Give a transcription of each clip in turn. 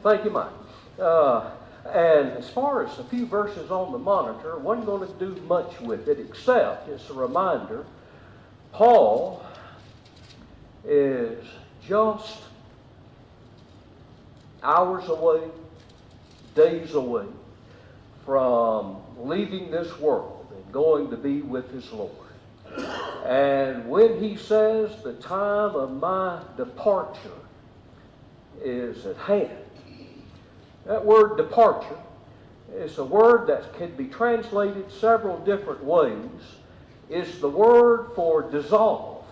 Thank you, Mike. And as far as a few verses on the monitor, I wasn't going to do much with it except it's a reminder Paul is just hours away, days away from leaving this world and going to be with his Lord. And when he says the time of my departure is at hand, that word departure is a word that can be translated several different ways. It's the word for dissolve.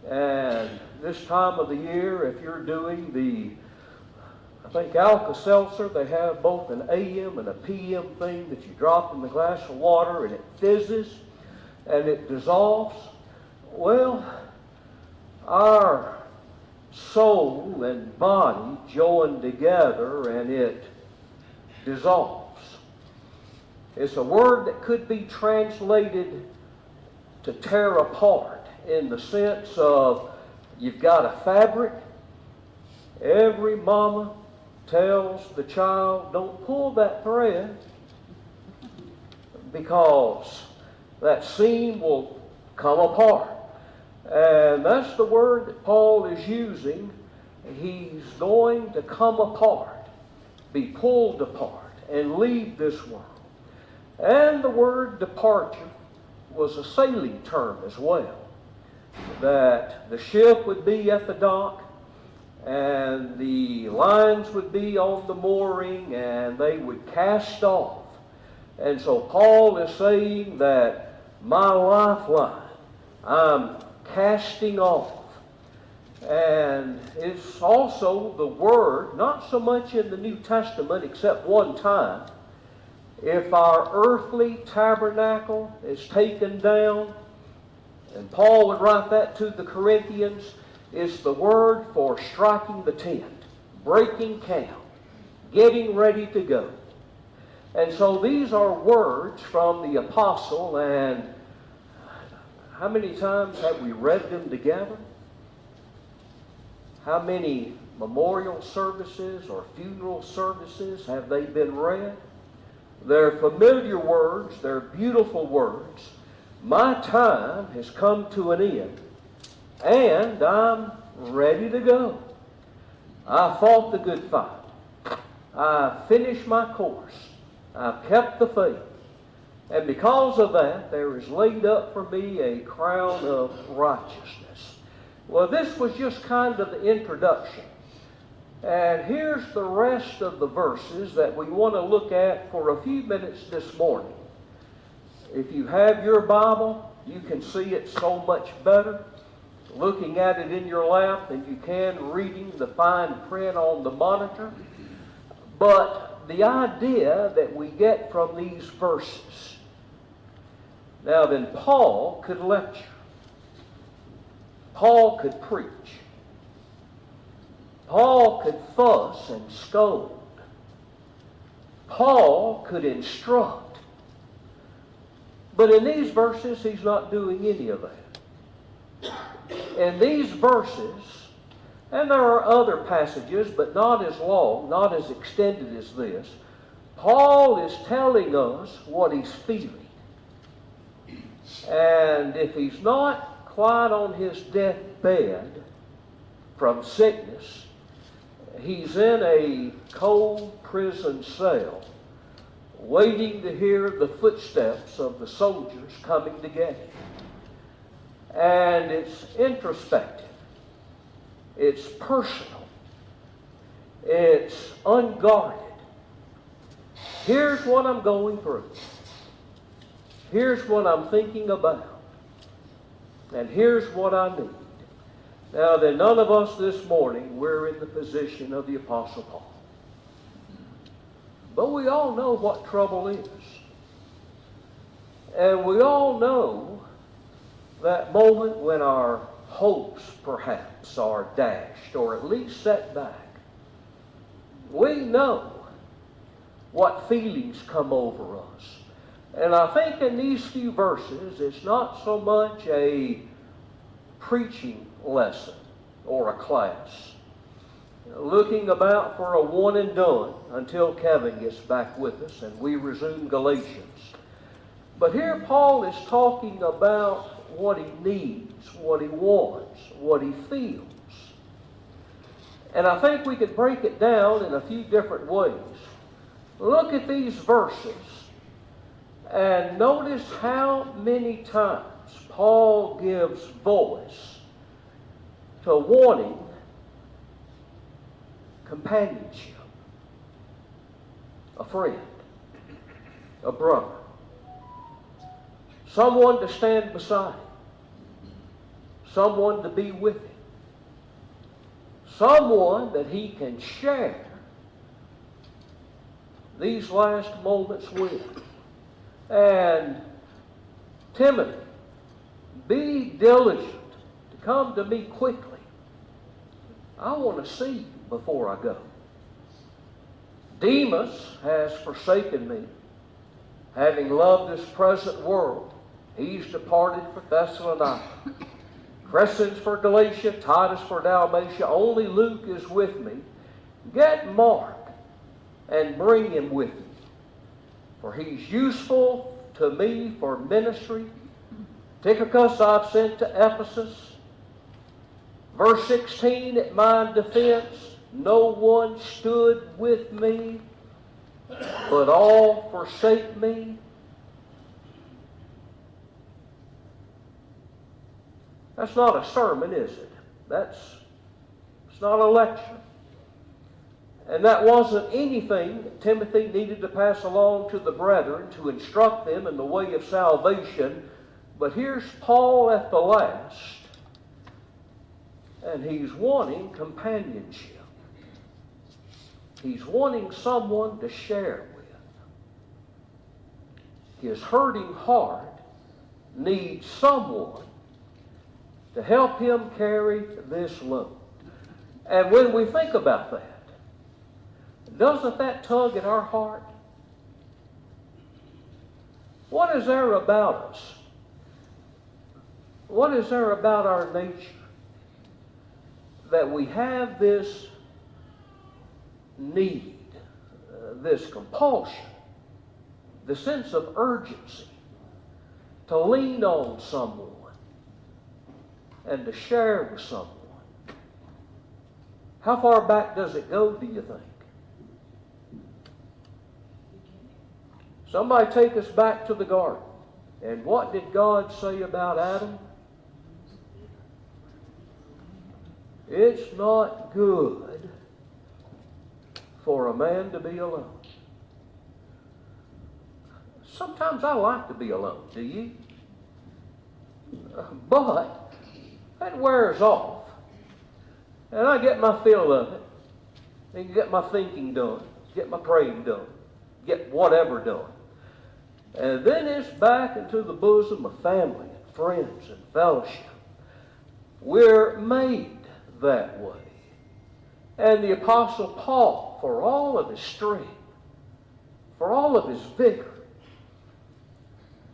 And this time of the year, if you're doing I think Alka-Seltzer, they have both an AM and a PM thing that you drop in the glass of water and it fizzes and it dissolves. Well, our soul and body join together and it dissolves. It's a word that could be translated to tear apart in the sense of you've got a fabric. Every mama tells the child, don't pull that thread because that seam will come apart. And that's the word that Paul is using. He's going to come apart, be pulled apart, and leave this world. And the word departure was a sailing term as well. That the ship would be at the dock, and the lines would be on the mooring, and they would cast off. And so Paul is saying that my lifeline, I'm casting off. And it's also the word, not so much in the New Testament except one time, if our earthly tabernacle is taken down, and Paul would write that to the Corinthians, it's the word for striking the tent, breaking camp, getting ready to go. And so these are words from the apostle, and how many times have we read them together? How many memorial services or funeral services have they been read? They're familiar words, they're beautiful words. My time has come to an end, and I'm ready to go. I fought the good fight. I finished my course. I've kept the faith. And because of that, there is laid up for me a crown of righteousness. Well, this was just kind of the introduction. And here's the rest of the verses that we want to look at for a few minutes this morning. If you have your Bible, you can see it so much better looking at it in your lap than you can reading the fine print on the monitor. But the idea that we get from these verses, now then, Paul could lecture. Paul could preach. Paul could fuss and scold. Paul could instruct. But in these verses, he's not doing any of that. In these verses, and there are other passages, but not as long, not as extended as this, Paul is telling us what he's feeling. And if he's not quite on his deathbed from sickness, he's in a cold prison cell, waiting to hear the footsteps of the soldiers coming to get him. And it's introspective. It's personal. It's unguarded. Here's what I'm going through. Here's what I'm thinking about. And here's what I need. Now then, none of us this morning, we're in the position of the Apostle Paul. But we all know what trouble is. And we all know that moment when our hopes perhaps are dashed or at least set back. We know what feelings come over us. And I think in these few verses, it's not so much a preaching lesson or a class. looking about for a one and done until Kevin gets back with us and we resume Galatians. But here Paul is talking about what he needs, what he wants, what he feels. And I think we could break it down in a few different ways. Look at these verses and notice how many times Paul gives voice to wanting companionship, a friend, a brother, someone to stand beside him, someone to be with him, someone that he can share these last moments with. And Timothy, be diligent to come to me quickly. I want to see you before I go. Demas has forsaken me, having loved this present world. He's departed for Thessalonica. Crescens for Galatia, Titus for Dalmatia. Only Luke is with me. Get Mark and bring him with you, for he's useful to me for ministry. Tychicus I've sent to Ephesus. Verse 16, at my defense, no one stood with me, but all forsake me. That's not a sermon, is it? It's not a lecture. And that wasn't anything that Timothy needed to pass along to the brethren to instruct them in the way of salvation. But here's Paul at the last, and he's wanting companionship. He's wanting someone to share with. His hurting heart needs someone to help him carry this load. And when we think about that, doesn't that tug at our heart? What is there about us? What is there about our nature that we have this need, this compulsion, the sense of urgency to lean on someone and to share with someone? How far back does it go, do you think? Somebody take us back to the garden. And what did God say about Adam? It's not good for a man to be alone. Sometimes I like to be alone, do you? But that wears off. And I get my fill of it. And get my thinking done. Get my praying done. Get whatever done. And then it's back into the bosom of family and friends and fellowship. We're made that way. And the Apostle Paul, for all of his strength, for all of his vigor,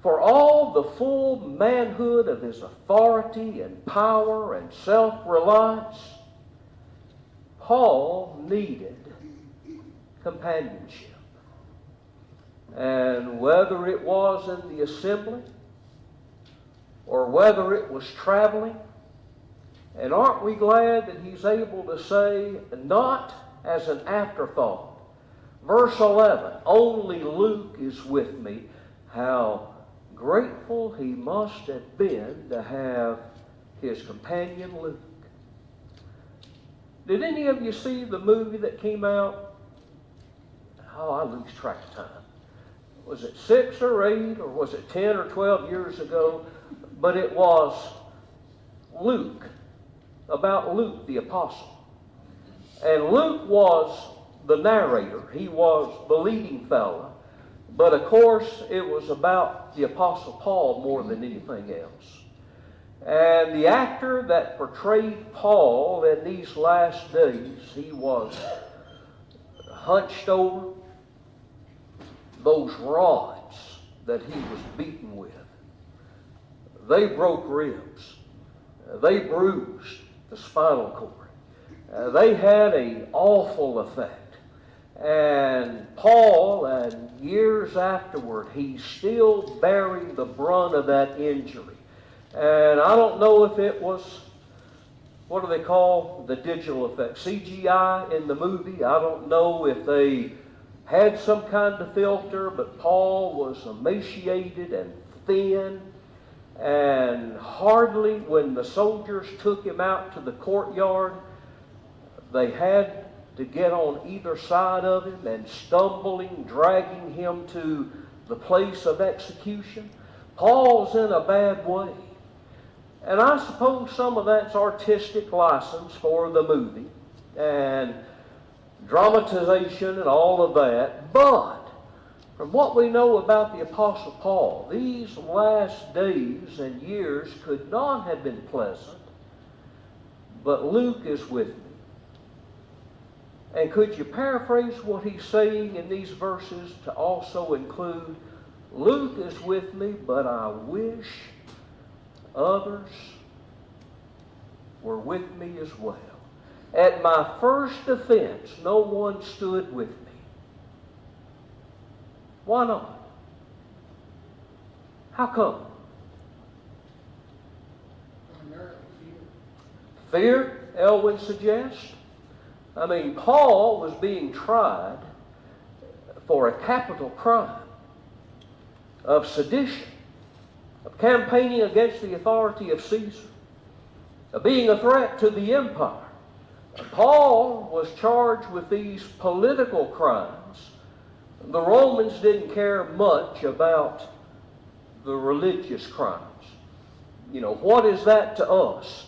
for all the full manhood of his authority and power and self-reliance, Paul needed companionship. And whether it was in the assembly or whether it was traveling, and aren't we glad that he's able to say, not as an afterthought, verse 11, only Luke is with me. How grateful he must have been to have his companion Luke. Did any of you see the movie that came out? Oh, I lose track of time. Was it 6 or 8 or was it 10 or 12 years ago? But it was Luke, about Luke the apostle. And Luke was the narrator. He was the leading fellow. But of course, it was about the Apostle Paul more than anything else. And the actor that portrayed Paul in these last days, he was hunched over. Those rods that he was beaten with, they broke ribs. They bruised the spinal cord. They had an awful effect. And Paul, and years afterward, he's still bearing the brunt of that injury. And I don't know if it was, what do they call the digital effect, CGI in the movie. I don't know if they had some kind of filter, but Paul was emaciated and thin. And hardly, when the soldiers took him out to the courtyard, they had to get on either side of him and stumbling, dragging him to the place of execution. Paul's in a bad way. And I suppose some of that's artistic license for the movie and dramatization and all of that. But from what we know about the Apostle Paul, these last days and years could not have been pleasant. But Luke is with me. And could you paraphrase what he's saying in these verses to also include, Luke is with me, but I wish others were with me as well. At my first offense, no one stood with me. Why not? How come? Fear, Elwin suggests. I mean, Paul was being tried for a capital crime of sedition, of campaigning against the authority of Caesar, of being a threat to the empire. Paul was charged with these political crimes. The Romans didn't care much about the religious crimes. You know, what is that to us?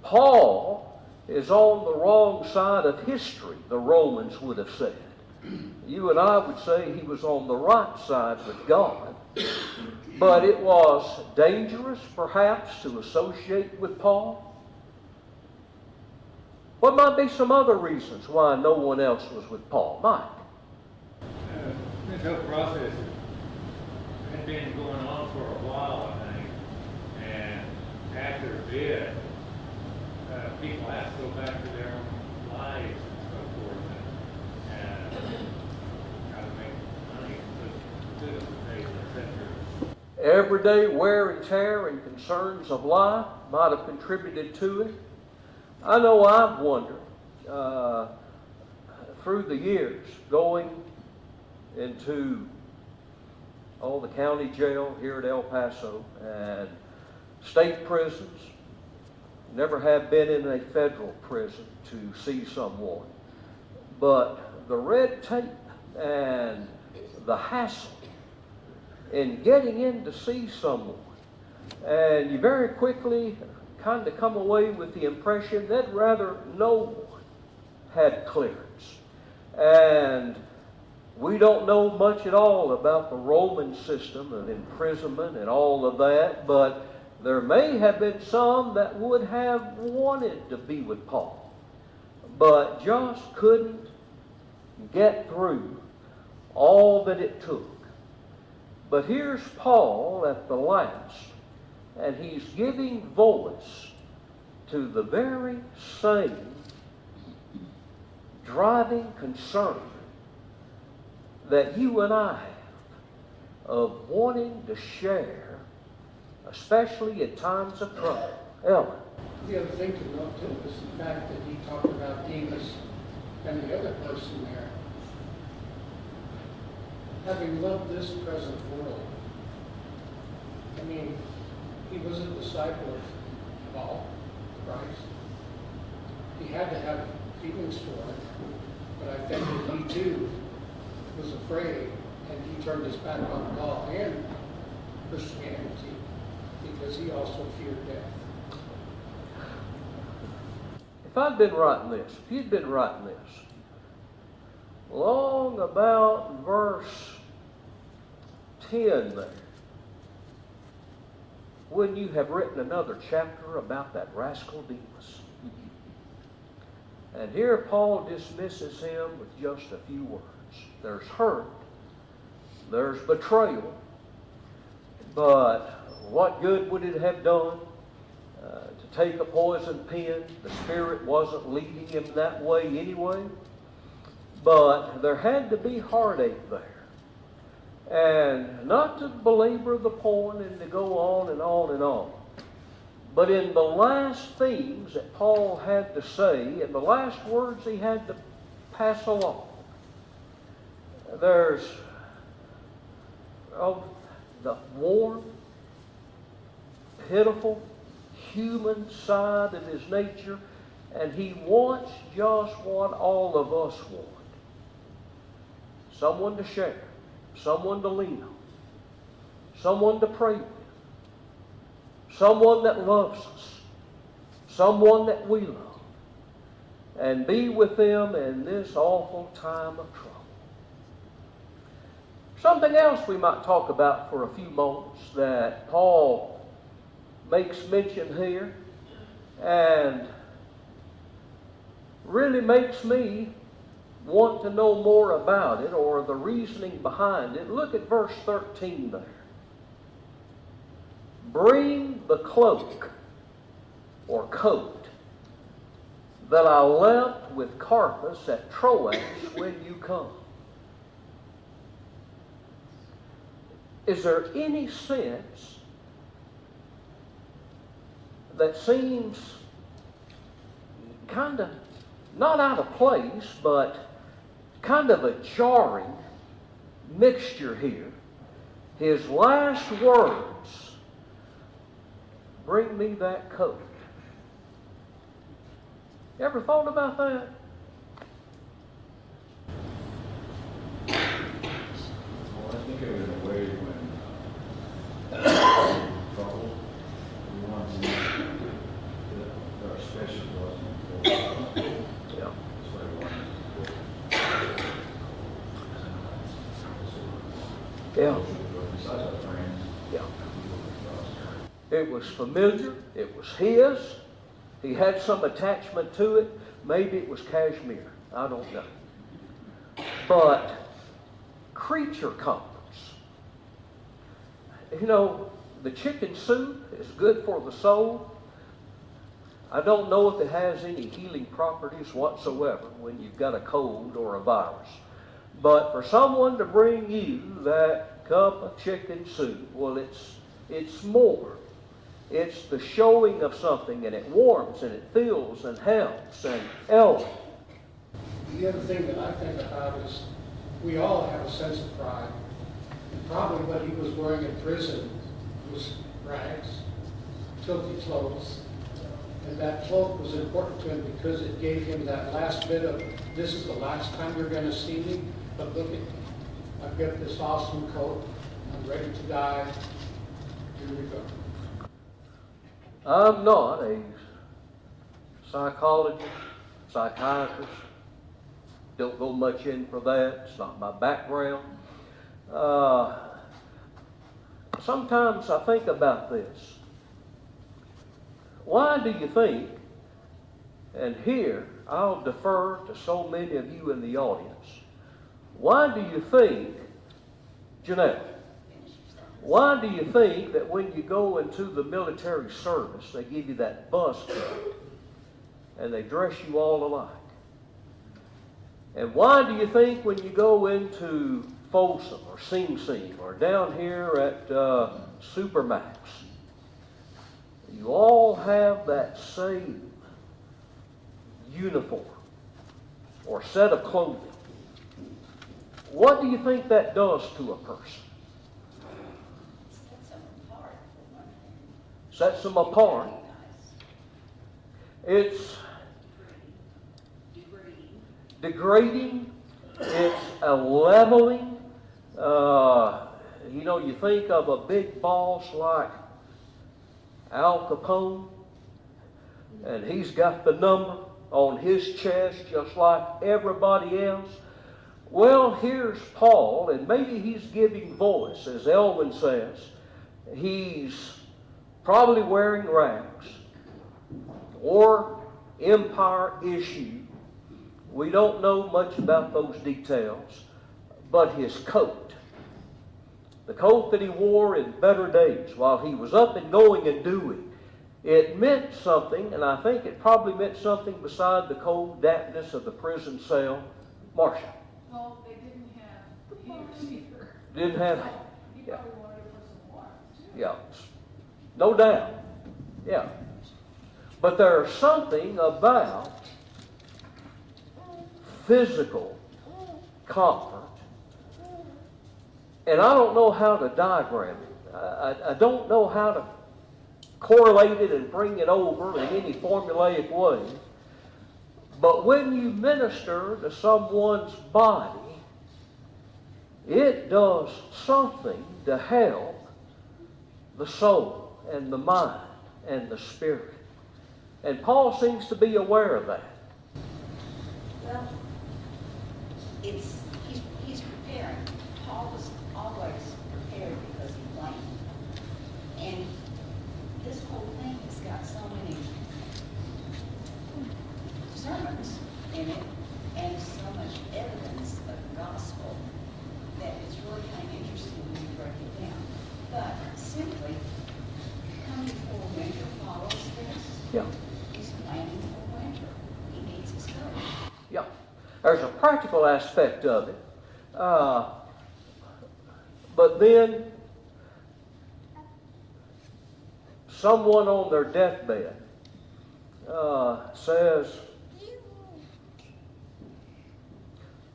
Paul is on the wrong side of history, the Romans would have said. You and I would say he was on the right side with God. But it was dangerous, perhaps, to associate with Paul. What might be some other reasons why no one else was with Paul? Mike? This whole process had been going on for a while, I think. And after a bit, people have to go back to their own lives and so forth and try to make money and put food on the table, etc. Everyday wear and tear and concerns of life might have contributed to it. I know I've wondered through the years going into the county jail here at El Paso and state prisons. Never have been in a federal prison to see someone. But the red tape and the hassle in getting in to see someone, and you very quickly kind of come away with the impression that rather no one had clearance. And we don't know much at all about the Roman system of imprisonment and all of that, but there may have been some that would have wanted to be with Paul, but just couldn't get through all that it took. But here's Paul at the last, and he's giving voice to the very same driving concern that you and I have of wanting to share, especially at times of trouble. Ellen? The other thing to note too is the fact that he talked about Demas and the other person there having loved this present world. I mean, he was a disciple of Paul, Christ. He had to have feelings for it, but I think that he too was afraid, and he turned his back on Paul and Christianity because he also feared death. If I'd been writing this, if you'd been writing this, long about verse 10 there, wouldn't you have written another chapter about that rascal Demas? And here Paul dismisses him with just a few words. There's hurt, there's betrayal, but what good would it have done? to take a poison pen. The Spirit wasn't leading him that way anyway. But there had to be heartache there. And not to belabor the point and to go on and on and on. But in the last things that Paul had to say, in the last words he had to pass along, there's the warm, pitiful, human side of his nature, and he wants just what all of us want. Someone to share, someone to lean on, someone to pray with, someone that loves us, someone that we love, and be with them in this awful time of trouble. Something else we might talk about for a few moments that Paul makes mention here and really makes me want to know more about it, or the reasoning behind it. Look at verse 13 there. Bring the cloak or coat that I left with Carpus at Troas when you come. Is there any sense that seems kind of not out of place, but kind of a jarring mixture here? His last words, bring me that coat. You ever thought about that? Well, I think of it in a way when trouble, we want to that our special wasn't. Yeah. That's what I wanted. Yeah. Besides our friends. Yeah. It was familiar. It was his. He had some attachment to it. Maybe it was cashmere. I don't know. But creature comforts. You know, the chicken soup is good for the soul. I don't know if it has any healing properties whatsoever when you've got a cold or a virus. But for someone to bring you that cup of chicken soup, well, it's more. It's the showing of something, and it warms, and it fills, and helps, and helps. The other thing that I think about is we all have a sense of pride. And probably what he was wearing in prison was rags, filthy clothes. And that cloak was important to him because it gave him that last bit of, this is the last time you're going to see me, but look at me. I've got this awesome coat. I'm ready to die. Here we go. I'm not a psychologist, psychiatrist. Don't go much in for that. It's not my background. Sometimes I think about this. Why do you think, and here I'll defer to so many of you in the audience, why do you think, Jeanette, why do you think that when you go into the military service, they give you that bus coat and they dress you all alike? And why do you think when you go into Folsom or Sing Sing or down here at Supermax, you all have that same uniform or set of clothing? What do you think that does to a person? Sets them apart. It's degrading. It's a leveling. You know, you think of a big boss like Al Capone, and he's got the number on his chest just like everybody else. Well, here's Paul, and maybe he's giving voice, as Elwin says. He's probably wearing rags or empire issue. We don't know much about those details, but his coat, the coat that he wore in better days while he was up and going and doing, It meant something, and I think it probably meant something beside the cold dampness of the prison cell. Marcia. Well, they didn't have heaters either. Didn't have, So he yeah. probably wanted it for some water too. Yeah, no doubt. Yeah. But there's something about physical comfort, and I don't know how to diagram it. I don't know how to correlate it and bring it over in any formulaic way. But when you minister to someone's body, it does something to help the soul and the mind and the spirit. And Paul seems to be aware of that. Well, he's preparing. Paul was always prepared because he planned. And this whole thing has got so many sermons in it and so much evidence of the gospel that it's really kind of interesting when you break it down. But simply, coming before winter follows this. Yeah. He's planning for winter. He needs his coat. Yeah. There's a practical aspect of it. But then, someone on their deathbed says,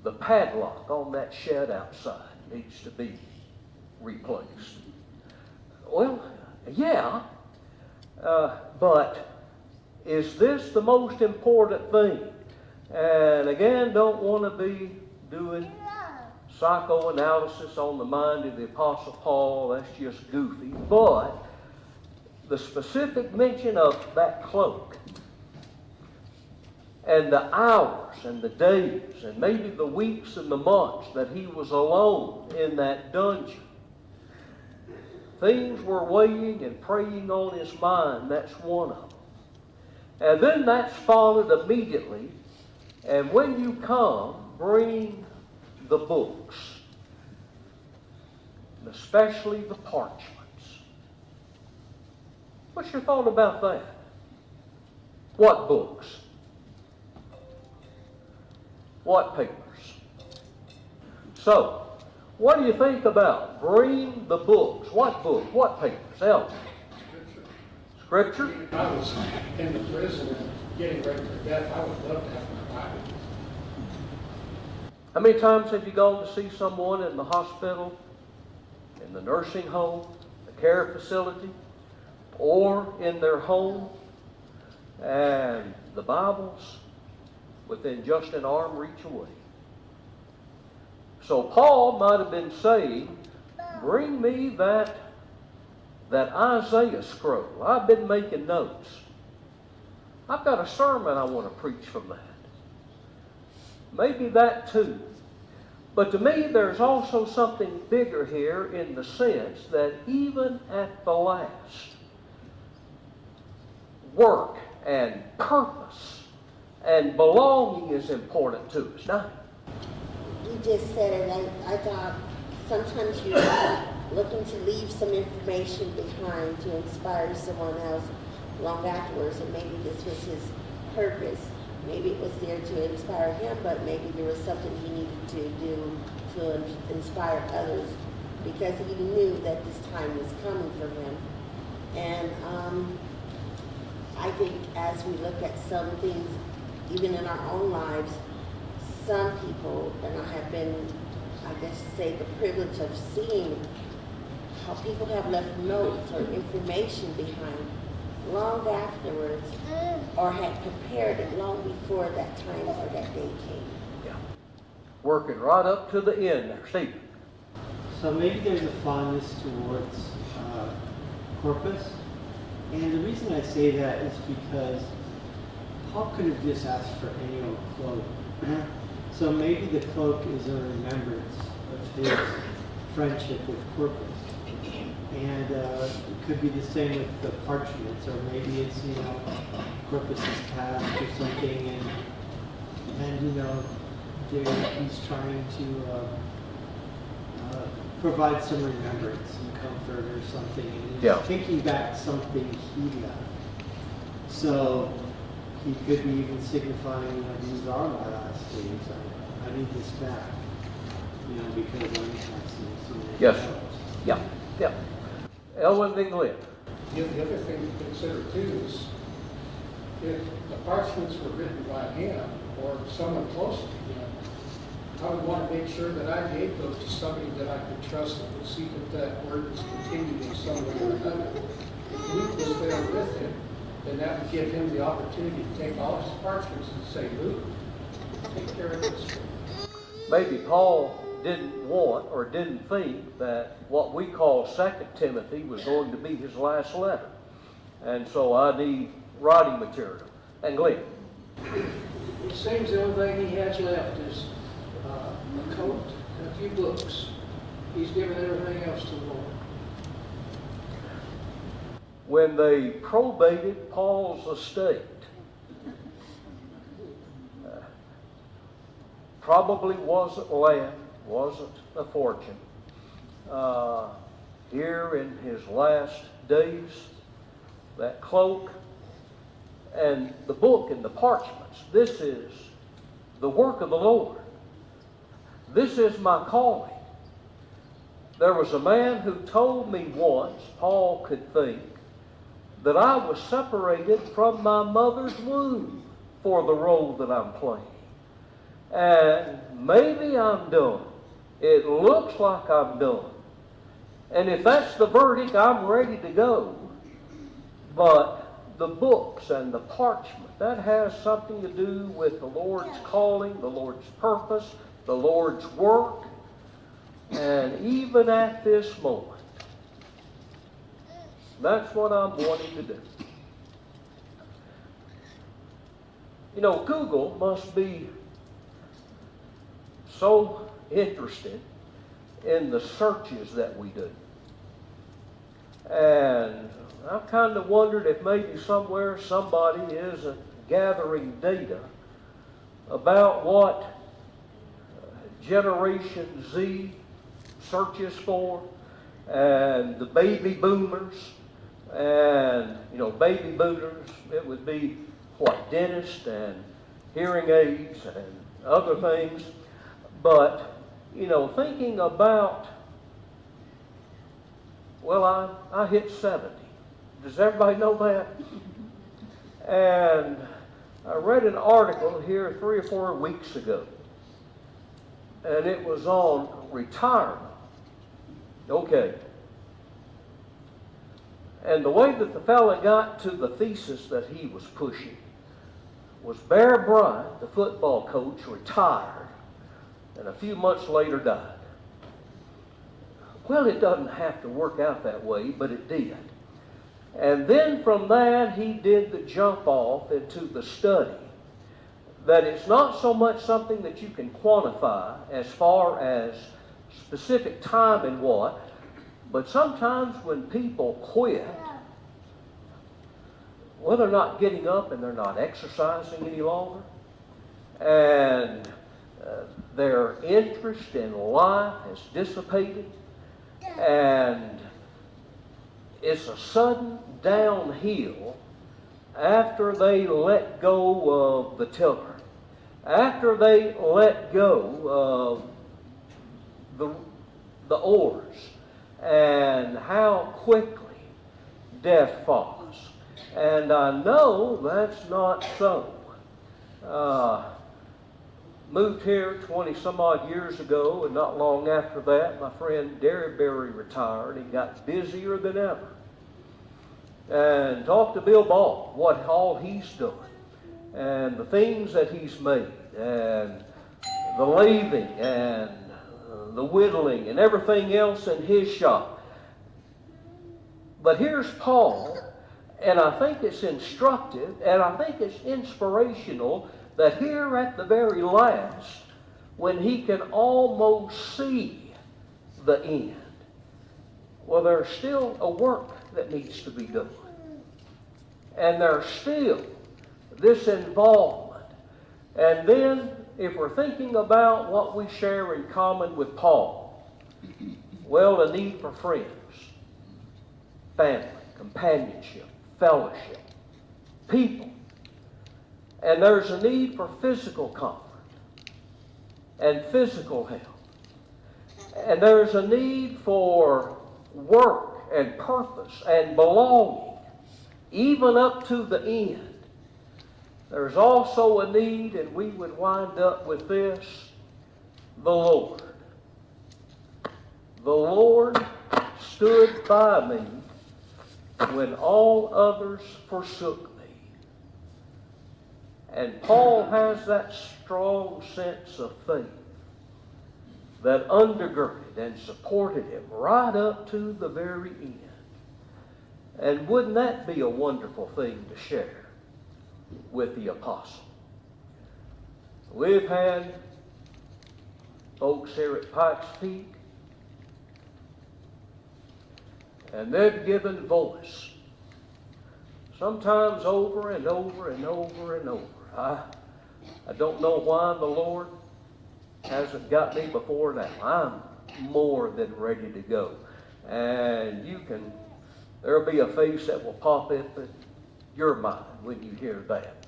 the padlock on that shed outside needs to be replaced. Well, yeah, but is this the most important thing? And again, don't want to be doing psychoanalysis on the mind of the Apostle Paul. That's just goofy. But the specific mention of that cloak and the hours and the days and maybe the weeks and the months that he was alone in that dungeon, things were weighing and preying on his mind. That's one of them. And then that's followed immediately. And when you come, bring the books, and especially the parchments. What's your thought about that? What books? What papers? So, what do you think about bring the books? What books? What papers? Elton? Scripture? If I was in the prison and getting ready for death, I would love to have my Bible. How many times have you gone to see someone in the hospital, in the nursing home, the care facility, or in their home, and the Bible's within just an arm reach away? So Paul might have been saying, bring me that Isaiah scroll. I've been making notes. I've got a sermon I want to preach from that. Maybe that too. But to me, there's also something bigger here in the sense that even at the last, work and purpose and belonging is important to us. Now, You just said it. I thought sometimes you're looking to leave some information behind to inspire someone else long afterwards, and maybe this was his purpose. Maybe it was there to inspire him, but maybe there was something he needed to do to inspire others, because he knew that this time was coming for him. And I think as we look at some things, even in our own lives, some people, and I have been, I guess, say the privilege of seeing how people have left notes or information behind long afterwards, or had prepared it long before that time or that day came. yeah, working right up to the end there. Steve. So maybe there's a fondness towards corpus. And the reason I say that is because Paul could have just asked for any old cloak. So maybe the cloak is a remembrance of his friendship with corpus. And it could be the same with the parchments, or maybe it's, Corpus's past or something, and he's trying to provide some remembrance and comfort or something, and he's taking back something he left. So he could be even signifying that these are my last days. I need this back, because I'm passing so many Yes. hours. Yeah, yeah. Elwin and Glenn. The other thing to consider too is if the parchments were written by him or someone close to him, I would want to make sure that I gave those to somebody that I could trust and would see that word was continued in some way or another. If Luke was there with him, then that would give him the opportunity to take all his parchments and say, Luke, take care of this. Maybe Paul didn't want or didn't think that what we call 2 Timothy was going to be his last letter. And so I need writing material. And Glenn. It seems the only thing he has left is a coat and a few books. He's given everything else to the Lord. When they probated Paul's estate, probably wasn't land, wasn't a fortune. Here in his last days, that cloak and the book and the parchments, this is the work of the Lord. This is my calling. There was a man who told me once, Paul could think, that I was separated from my mother's womb for the role that I'm playing. And maybe I'm done. It looks like I'm done. And if that's the verdict, I'm ready to go. But the books and the parchment, that has something to do with the Lord's calling, the Lord's purpose, the Lord's work. And even at this moment, that's what I'm wanting to do. Google must be so interested in the searches that we do. And I've kind of wondered if maybe somewhere somebody is gathering data about what Generation Z searches for, and the baby boomers. And, baby boomers, it would be, dentists and hearing aids and other things. But, thinking about, I hit 70. Does everybody know that? And I read an article here 3 or 4 weeks ago, and it was on retirement. Okay. And the way that the fella got to the thesis that he was pushing was Bear Bryant, the football coach, retired, and a few months later died. Well, it doesn't have to work out that way, but it did. And then from that, he did the jump off into the study that it's not so much something that you can quantify as far as specific time and what, but sometimes when people quit, they're not getting up and they're not exercising any longer, and their interest in life has dissipated, and it's a sudden downhill after they let go of the tiller, after they let go of the oars, and how quickly death follows. And I know that's not so. Moved here 20 some odd years ago, and not long after that, my friend Derryberry retired. He got busier than ever. And talked to Bill Ball, what all he's done, and the things that he's made, and the lathing, and the whittling, and everything else in his shop. But here's Paul, and I think it's instructive, and I think it's inspirational that here at the very last, when he can almost see the end, there's still a work that needs to be done. And there's still this involvement. And then, if we're thinking about what we share in common with Paul, a need for friends, family, companionship, fellowship. people. And there's a need for physical comfort and physical help. And there's a need for work and purpose and belonging, even up to the end. There's also a need, and we would wind up with this, the Lord. The Lord stood by me when all others forsook me. And Paul has that strong sense of faith that undergirded and supported him right up to the very end. And wouldn't that be a wonderful thing to share with the apostle? We've had folks here at Pikes Peak, and they've given voice, sometimes over and over and over and over. I don't know why the Lord hasn't got me before now. I'm more than ready to go. And there'll be a face that will pop up in your mind when you hear that.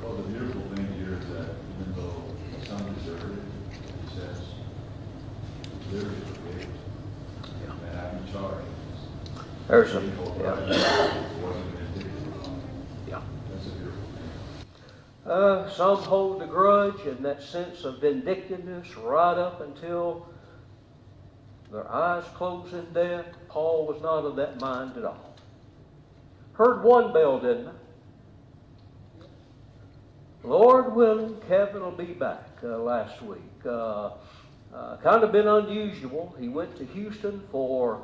Well, the beautiful thing here is that even though some deserve it, he says, literally forgave. And I'm in charge. There's a, It wasn't vindictive. yeah. That's a beautiful thing. Some hold a grudge and that sense of vindictiveness right up until their eyes close in death. Paul was not of that mind at all. Heard one bell, didn't I? Lord willing, Kevin will be back last week. Kind of been unusual. He went to Houston for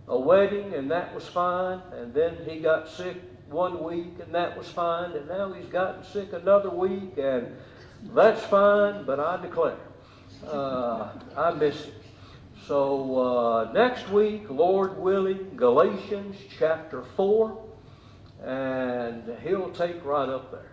a wedding, and that was fine. And then he got sick one week, and that was fine. And now he's gotten sick another week, and that's fine. But I declare, I miss him. So next week, Lord willing, Galatians chapter 4, and he'll take right up there.